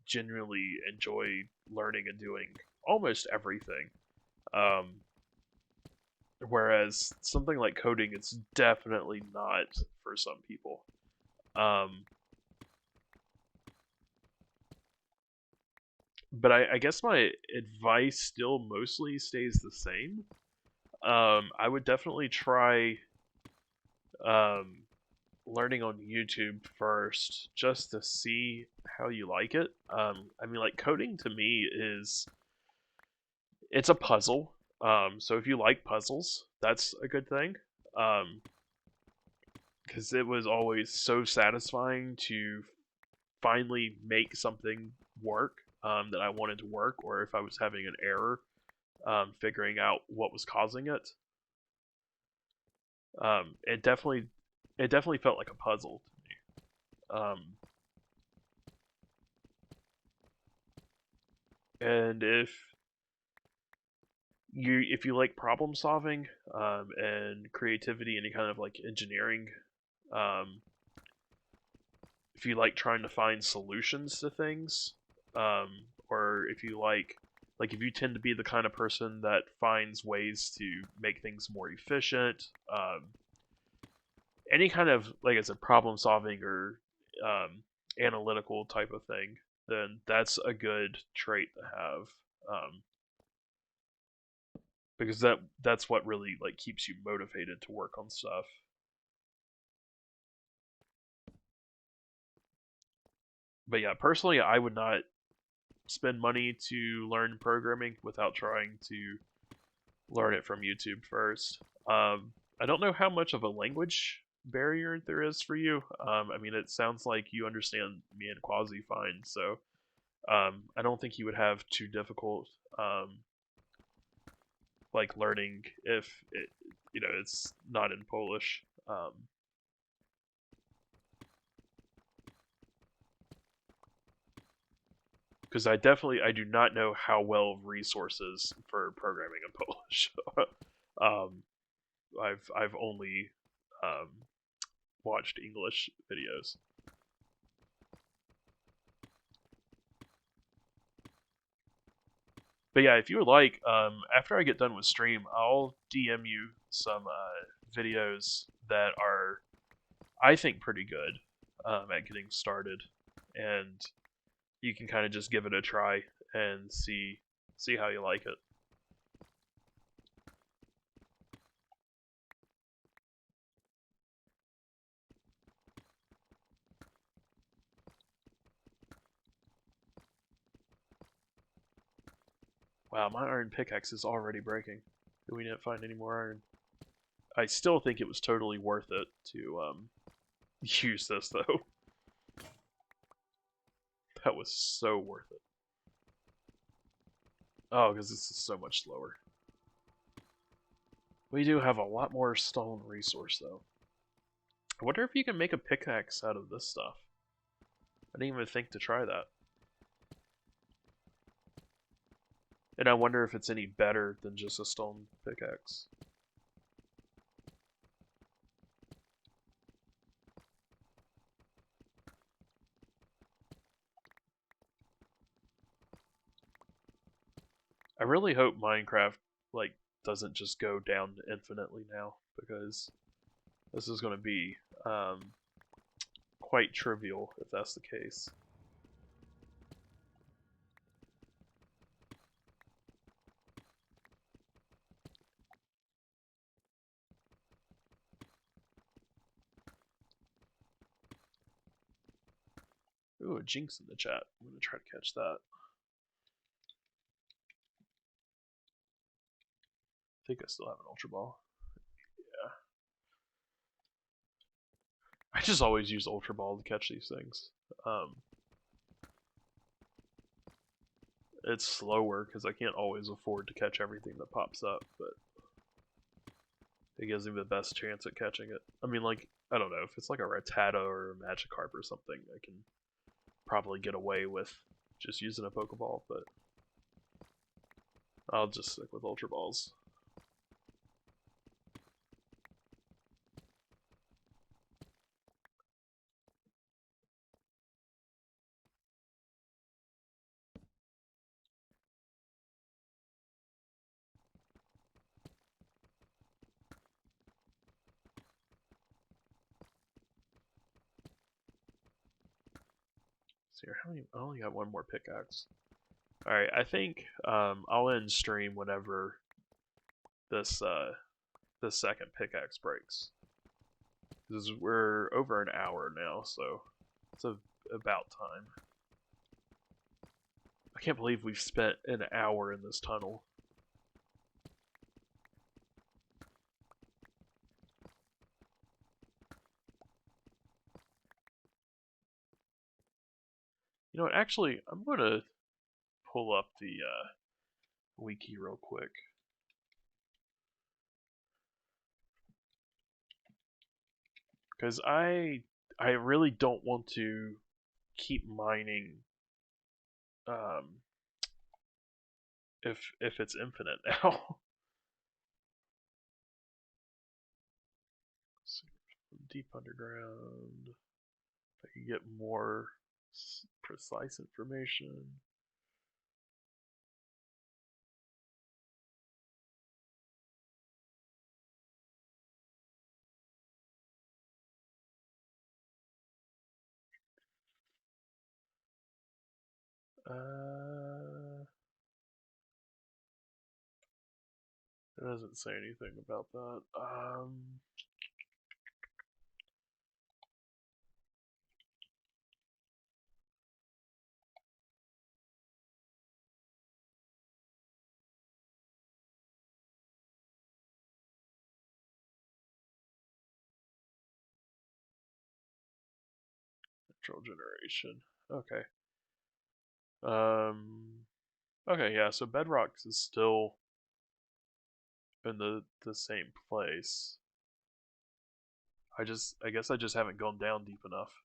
[SPEAKER 1] genuinely enjoy learning and doing almost everything. Um, Whereas something like coding, it's definitely not for some people. Um, but I guess my advice still mostly stays the same. I would definitely try um, learning on YouTube first just to see how you like it. I mean, like coding to me is it's a puzzle. So if you like puzzles, that's a good thing. Um, because it was always so satisfying to finally make something work that I wanted to work, or if I was having an error, figuring out what was causing it. Um, it definitely it definitely felt like a puzzle to me. And if you like problem solving and creativity, any kind of like engineering, um, if you like trying to find solutions to things, or if you like if you tend to be the kind of person that finds ways to make things more efficient, any kind of like I said, problem solving or um, analytical type of thing, then that's a good trait to have. Um, because that's what really like keeps you motivated to work on stuff. But yeah, personally, I would not spend money to learn programming without trying to learn it from YouTube first. I don't know how much of a language barrier there is for you. I mean, it sounds like you understand me and Quasi fine, so I don't think you would have too difficult um, like learning if it, it's not in Polish. Because I do not know how well resources for programming in Polish. um, I've only um, watched English videos. But yeah, if you would like, after I get done with stream, I'll DM you some videos that are, I think, pretty good at getting started, and you can kind of just give it a try and see how you like it. Wow, my iron pickaxe is already breaking. We didn't find any more iron. I still think it was totally worth it to use this though. That was so worth it. Oh, because this is so much slower. We do have a lot more stone resource though. I wonder if you can make a pickaxe out of this stuff. I didn't even think to try that. And I wonder if it's any better than just a stone pickaxe. I really hope Minecraft like doesn't just go down infinitely now, because this is going to be quite trivial if that's the case. Ooh, a Jinx in the chat. I'm going to try to catch that. I think I still have an Ultra Ball. Yeah. I just always use Ultra Ball to catch these things. Um, it's slower because I can't always afford to catch everything that pops up, but it gives me the best chance at catching it. I mean, like, I don't know, if it's like a Rattata or a Magikarp or something, I can probably get away with just using a Pokeball, but I'll just stick with Ultra Balls. see here, how many? I only got one more pickaxe. All right, I think I'll end stream whenever this this second pickaxe breaks. Because we're over an hour now, so it's about time. I can't believe we've spent an hour in this tunnel. You know what? Actually, I'm gonna pull up the wiki real quick. Because I really don't want to keep mining if it's infinite now. Deep underground. If I can get more precise information. It doesn't say anything about that. Natural generation. Okay. Okay, yeah, so Bedrock is still in the same place. I guess I just haven't gone down deep enough.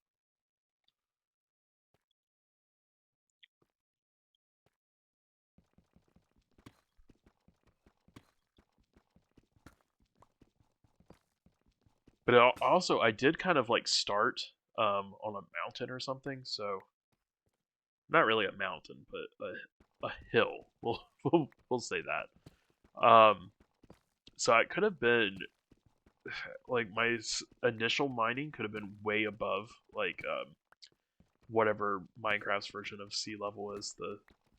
[SPEAKER 1] But also I did kind of like start on a mountain or something, so not really a mountain, but a hill. We'll say that. So it could have been like my initial mining could have been way above like whatever Minecraft's version of sea level is,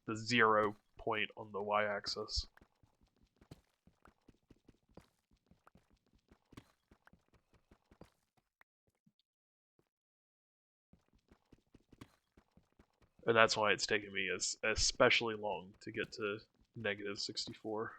[SPEAKER 1] the 0 point on the y-axis. And that's why it's taken me especially long to get to -64.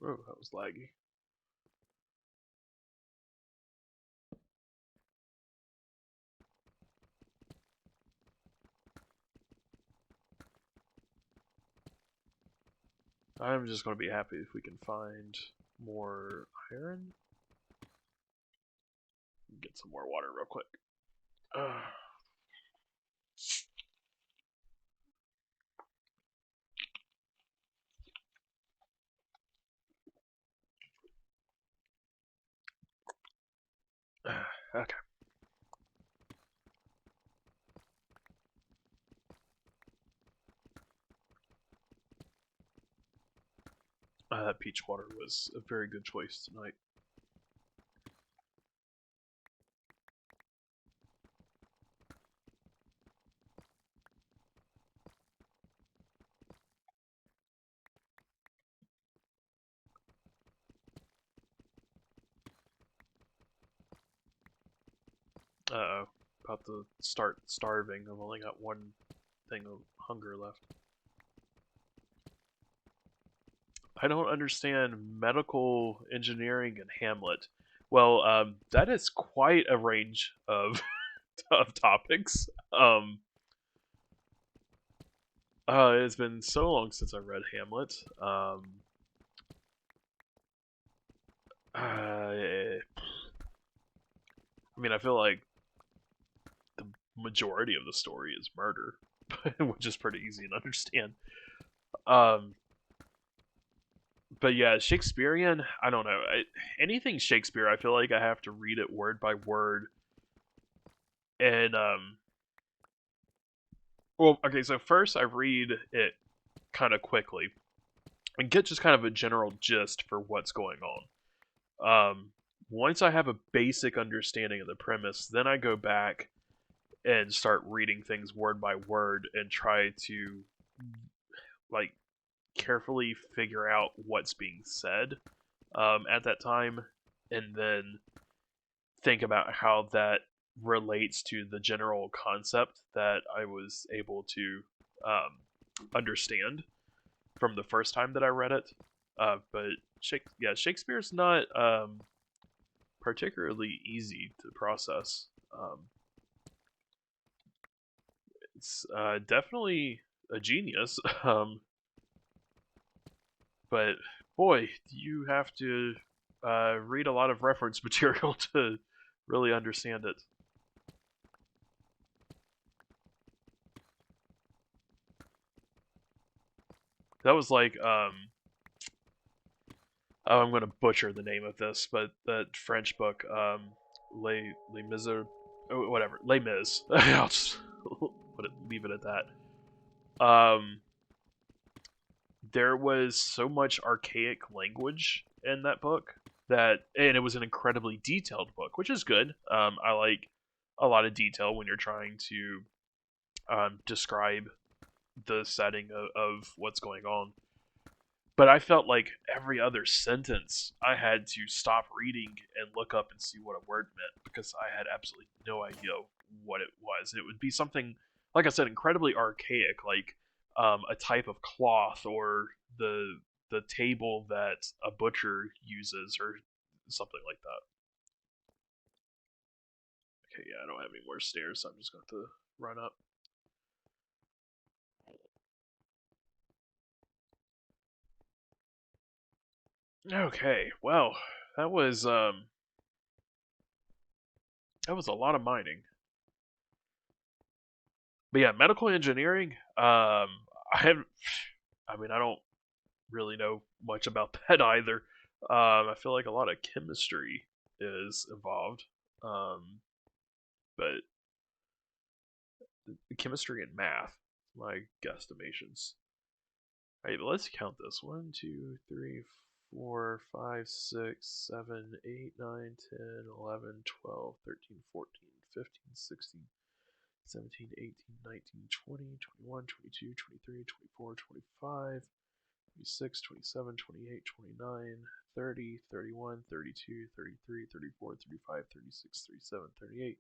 [SPEAKER 1] Oh, that was laggy. I'm just going to be happy if we can find more iron. Get some more water real quick. Okay. That peach water was a very good choice tonight. Uh-oh. About to start starving. I've only got one thing of hunger left. I don't understand medical engineering and Hamlet. Well, that is quite a range of of topics. It's been so long since I read Hamlet. I mean, I feel like the majority of the story is murder, which is pretty easy to understand. Um, but yeah, Shakespearean. I don't know. Anything Shakespeare, I feel like I have to read it word by word, and well, okay. So first, I read it kind of quickly and get just kind of a general gist for what's going on. Once I have a basic understanding of the premise, then I go back and start reading things word by word and try to like carefully figure out what's being said at that time, and then think about how that relates to the general concept that I was able to understand from the first time that I read it. But Shakespeare's not particularly easy to process. It's definitely a genius, but boy, you have to read a lot of reference material to really understand it. That was like oh, I'm going to butcher the name of this, but that French book, Les Miserables, whatever, Les Mis. I'll just leave it at that. There was so much archaic language in that book and it was an incredibly detailed book, which is good. I like a lot of detail when you're trying to describe the setting of what's going on. But I felt like every other sentence I had to stop reading and look up and see what a word meant because I had absolutely no idea what it was. It would be something, like I said, incredibly archaic, like a type of cloth or the table that a butcher uses or something like that. Okay, yeah, I don't have any more stairs, so I'm just going to run up. Okay, well, that was um that was a lot of mining. But yeah, medical engineering. I have, I mean, I don't really know much about that either. I feel like a lot of chemistry is involved, um, but chemistry and math, my guesstimations. All right, let's count this: 1, 2, 3, 4, 5, 6, 7, 8, 9, 10, 11, 12, 13, 14, 15, 16, 17, 18, 19, 20, 21, 22, 23, 24, 25, 26, 27, 28, 29, 30, 31, 32, 33, 34, 35, 36, 37, 38,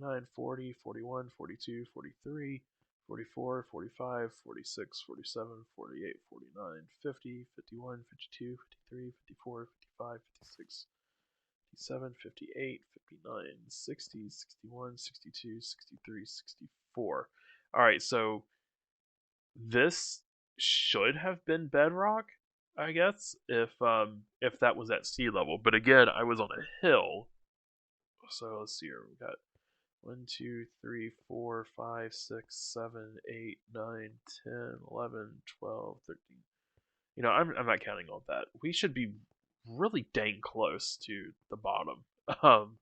[SPEAKER 1] 39, 40, 41, 42, 43, 44, 45, 46, 47, 48, 49, 50, 51, 52, 53, 54, 55, 56, 57, 58, 59, 60, 61, 62, 63, 64. All right, so this should have been bedrock, I guess, if that was at sea level. But again, I was on a hill. So let's see here. We got 1, 2, 3, 4, 5, 6, 7, 8, 9, 10, 11, 12, 13. You know, I'm not counting all that. We should be really dang close to the bottom. Um,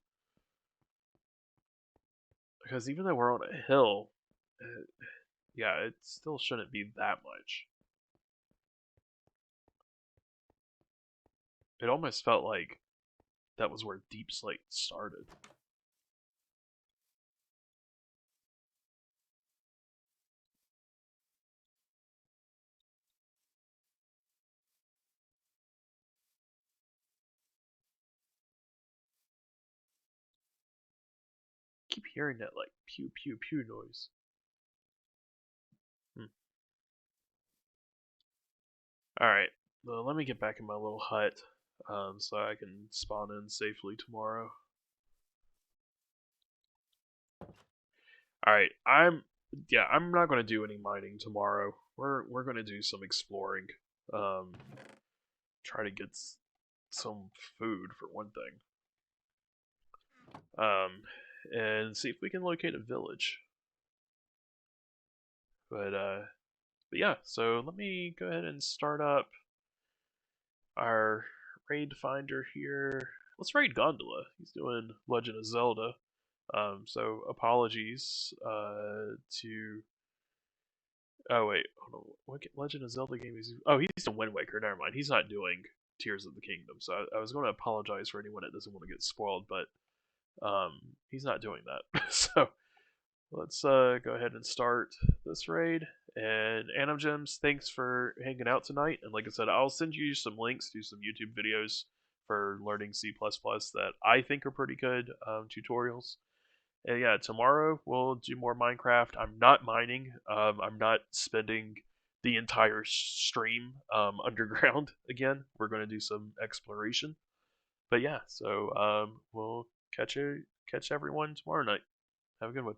[SPEAKER 1] because even though we're on a hill, uh, yeah, it still shouldn't be that much. It almost felt like that was where Deep Slate started. I keep hearing that like pew pew pew noise. Hmm. All right, well, let me get back in my little hut, so I can spawn in safely tomorrow. All right, I'm not gonna do any mining tomorrow. We're gonna do some exploring. Um, try to get some food for one thing. Um, and see if we can locate a village. But uh, but yeah, so let me go ahead and start up our raid finder here. Let's raid Gondola. He's doing Legend of Zelda. So apologies to. Oh wait, hold on. What Legend of Zelda game is? Oh, he's doing Wind Waker. Never mind. He's not doing Tears of the Kingdom. So I was going to apologize for anyone that doesn't want to get spoiled, but he's not doing that. So let's go ahead and start this raid. And Anim Gems, thanks for hanging out tonight. And like I said, I'll send you some links to some YouTube videos for learning C++ that I think are pretty good tutorials. And yeah, tomorrow we'll do more Minecraft. I'm not mining. I'm not spending the entire stream underground again. We're going to do some exploration. But yeah, so we'll catch everyone tomorrow night. Have a good one.